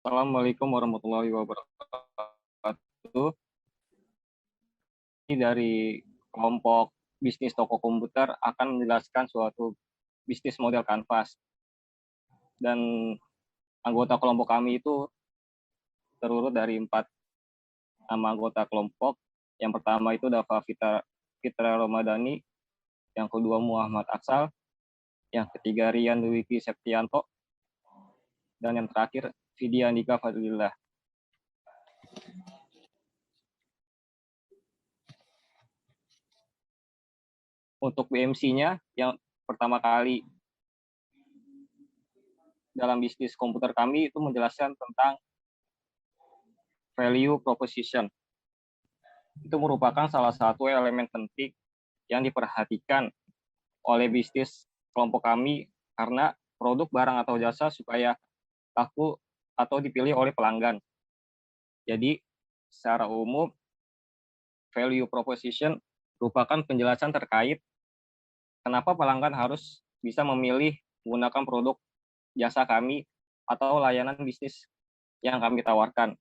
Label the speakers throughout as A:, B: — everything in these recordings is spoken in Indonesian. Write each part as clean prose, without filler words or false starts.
A: Assalamualaikum warahmatullahi wabarakatuh. Ini dari kelompok bisnis toko komputer akan menjelaskan suatu bisnis model kanvas. Dan anggota kelompok kami itu terurut dari 4 nama anggota kelompok. Yang pertama itu Dava Fitra Ramadhani, yang kedua Muhammad Aksal, yang ketiga Rian Dwiki Septianto, dan yang terakhir Vidya Andika Fadlillah. Untuk BMC-nya yang pertama kali dalam bisnis komputer kami itu menjelaskan tentang value proposition. Itu merupakan salah satu elemen penting yang diperhatikan oleh bisnis kelompok kami karena produk, barang, atau jasa supaya laku atau dipilih oleh pelanggan. Jadi, secara umum, value proposition merupakan penjelasan terkait kenapa pelanggan harus bisa memilih menggunakan produk jasa kami atau layanan bisnis yang kami tawarkan.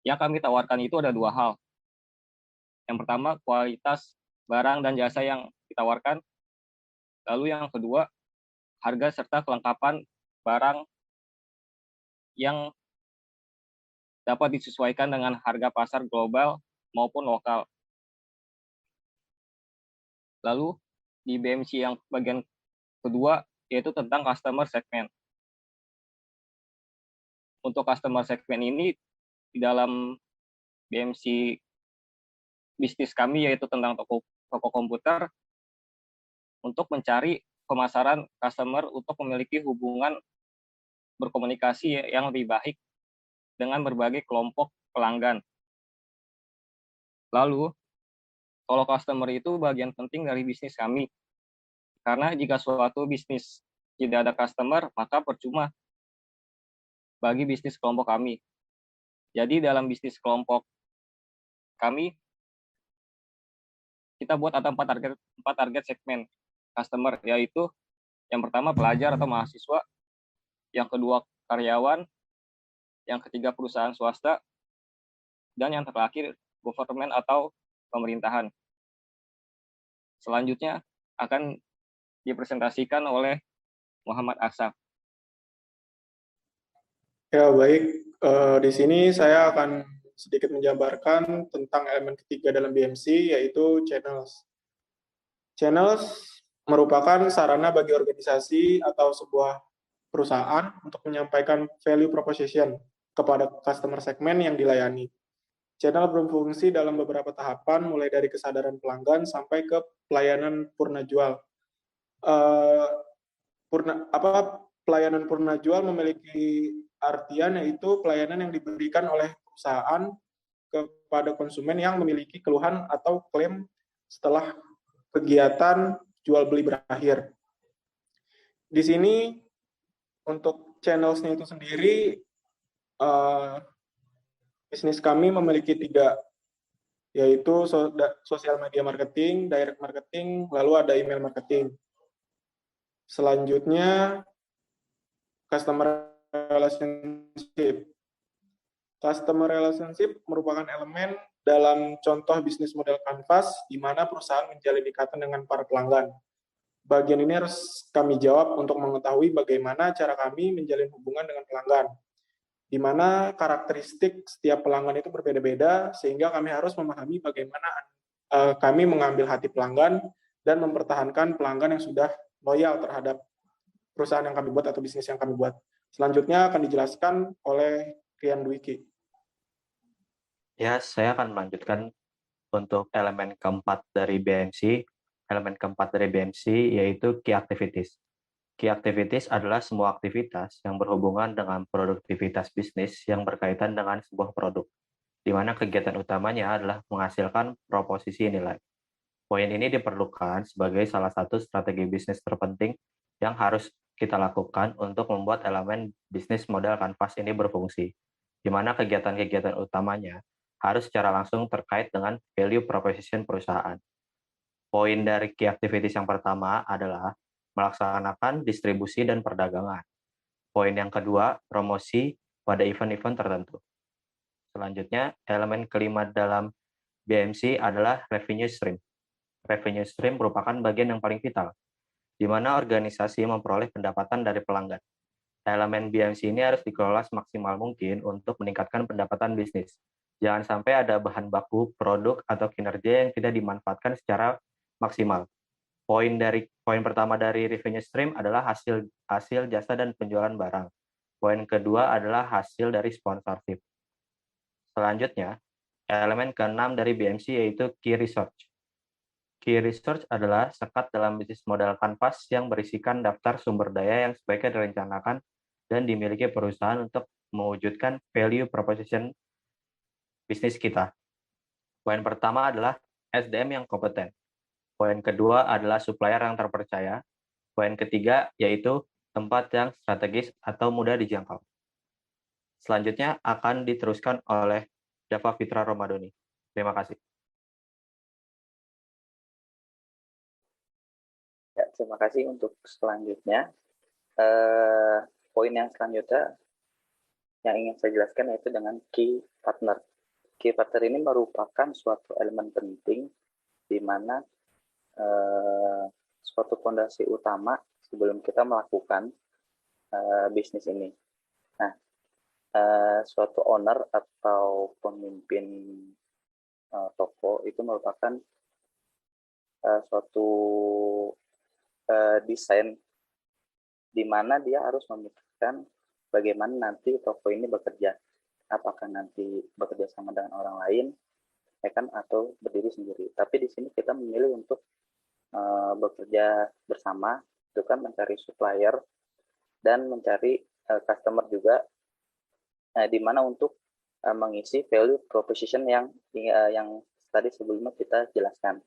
A: Yang kami tawarkan itu ada 2 hal. Yang pertama, kualitas barang dan jasa yang ditawarkan. Lalu yang kedua, harga serta kelengkapan barang yang dapat disesuaikan dengan harga pasar global maupun lokal. Lalu di BMC yang bagian kedua yaitu tentang customer segment. Untuk customer segment ini di dalam BMC bisnis kami yaitu tentang toko komputer untuk mencari pemasaran customer untuk memiliki hubungan berkomunikasi yang lebih baik dengan berbagai kelompok pelanggan. Lalu, kalau customer itu bagian penting dari bisnis kami. Karena jika suatu bisnis tidak ada customer, maka percuma bagi bisnis kelompok kami. Jadi dalam bisnis kelompok kami, kita buat ada 4 target segmen customer, yaitu yang pertama pelajar atau mahasiswa, yang kedua karyawan, yang ketiga perusahaan swasta, dan yang terakhir government atau pemerintahan. Selanjutnya akan dipresentasikan oleh Muhammad Aksal.
B: Ya, baik. Di sini saya akan sedikit menjabarkan tentang elemen ketiga dalam BMC, yaitu channels. Channels merupakan sarana bagi organisasi atau sebuah perusahaan untuk menyampaikan value proposition kepada customer segment yang dilayani. Channel berfungsi dalam beberapa tahapan, mulai dari kesadaran pelanggan sampai ke pelayanan purna jual. Pelayanan purna jual memiliki artian yaitu pelayanan yang diberikan oleh perusahaan kepada konsumen yang memiliki keluhan atau klaim setelah kegiatan jual beli berakhir. Di sini untuk channels-nya itu sendiri, bisnis kami memiliki 3, yaitu sosial media marketing, direct marketing, lalu ada email marketing. Selanjutnya, customer relationship. Customer relationship merupakan elemen dalam contoh bisnis model kanvas di mana perusahaan menjalin ikatan dengan para pelanggan. Bagian ini harus kami jawab untuk mengetahui bagaimana cara kami menjalin hubungan dengan pelanggan, di mana karakteristik setiap pelanggan itu berbeda-beda, sehingga kami harus memahami bagaimana kami mengambil hati pelanggan dan mempertahankan pelanggan yang sudah loyal terhadap perusahaan yang kami buat atau bisnis yang kami buat. Selanjutnya akan dijelaskan oleh Rian Dwiki.
C: Ya, saya akan melanjutkan untuk elemen keempat dari BMC. Elemen keempat dari BMC yaitu Key Activities. Key Activities adalah semua aktivitas yang berhubungan dengan produktivitas bisnis yang berkaitan dengan sebuah produk, di mana kegiatan utamanya adalah menghasilkan proposisi nilai. Poin ini diperlukan sebagai salah satu strategi bisnis terpenting yang harus kita lakukan untuk membuat elemen bisnis model kanvas ini berfungsi, di mana kegiatan-kegiatan utamanya harus secara langsung terkait dengan value proposition perusahaan. Poin dari key activities yang pertama adalah melaksanakan distribusi dan perdagangan. Poin yang kedua, promosi pada event-event tertentu. Selanjutnya, elemen kelima dalam BMC adalah revenue stream. Revenue stream merupakan bagian yang paling vital, di mana organisasi memperoleh pendapatan dari pelanggan. Elemen BMC ini harus dikelola semaksimal mungkin untuk meningkatkan pendapatan bisnis. Jangan sampai ada bahan baku, produk, atau kinerja yang tidak dimanfaatkan secara maksimal. Poin pertama dari revenue stream adalah hasil jasa dan penjualan barang. Poin kedua adalah hasil dari sponsorship. Selanjutnya, elemen keenam dari BMC yaitu key research. Key research adalah sekat dalam bisnis model kanvas yang berisikan daftar sumber daya yang sebaiknya direncanakan dan dimiliki perusahaan untuk mewujudkan value proposition bisnis kita. Poin pertama adalah SDM yang kompeten. Poin kedua adalah supplier yang terpercaya. Poin ketiga yaitu tempat yang strategis atau mudah dijangkau. Selanjutnya akan diteruskan oleh Dava Fitra Romadoni. Terima kasih.
D: Ya, terima kasih untuk selanjutnya. Poin yang selanjutnya yang ingin saya jelaskan yaitu dengan key partner. Key partner ini merupakan suatu elemen penting di mana suatu fondasi utama sebelum kita melakukan bisnis ini. Nah, suatu owner atau pemimpin toko itu merupakan suatu desain di mana dia harus memikirkan bagaimana nanti toko ini bekerja. Apakah nanti bekerja sama dengan orang lain, ya kan, atau berdiri sendiri. Tapi di sini kita memilih untuk bekerja bersama, itu kan mencari supplier dan mencari customer juga, di mana untuk mengisi value proposition yang tadi sebelumnya kita jelaskan.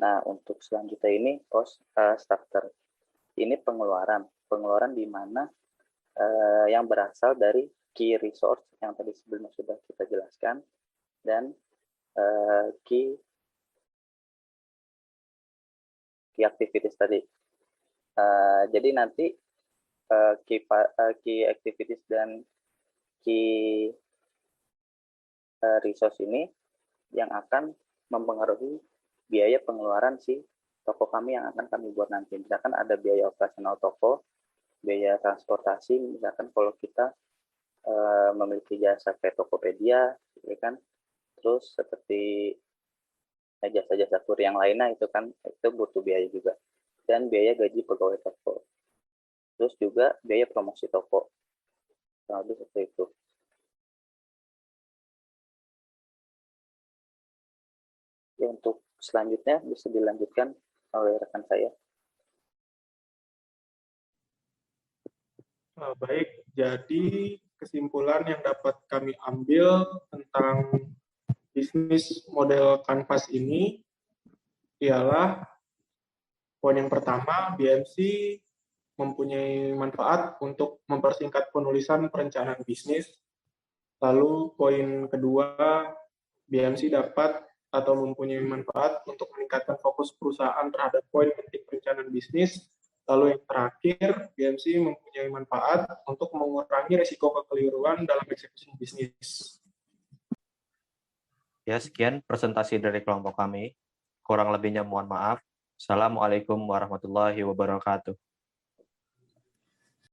D: Nah, untuk selanjutnya ini cost structure. Ini pengeluaran di mana yang berasal dari key resource yang tadi sebelumnya sudah kita jelaskan dan key activities tadi. Jadi nanti key activities dan key resource ini yang akan mempengaruhi biaya pengeluaran si toko kami yang akan kami buat nanti. Misalkan ada biaya operasional toko, biaya transportasi, misalkan kalau kita memiliki jasa kayak Tokopedia, ya kan, terus seperti jasa-jasa kur yang lainnya itu kan itu butuh biaya juga, dan biaya gaji pegawai toko, terus juga biaya promosi toko, lebih seperti itu. Ya, untuk selanjutnya bisa dilanjutkan oleh rekan saya.
B: Baik, jadi kesimpulan yang dapat kami ambil tentang bisnis model kanvas ini ialah poin yang pertama, BMC mempunyai manfaat untuk mempersingkat penulisan perencanaan bisnis. Lalu poin kedua, BMC dapat atau mempunyai manfaat untuk meningkatkan fokus perusahaan terhadap poin penting perencanaan bisnis. Lalu yang terakhir, BMC mempunyai manfaat untuk mengurangi risiko kekeliruan dalam eksekusi bisnis.
C: Ya, sekian presentasi dari kelompok kami. Kurang lebihnya mohon maaf. Assalamualaikum warahmatullahi wabarakatuh.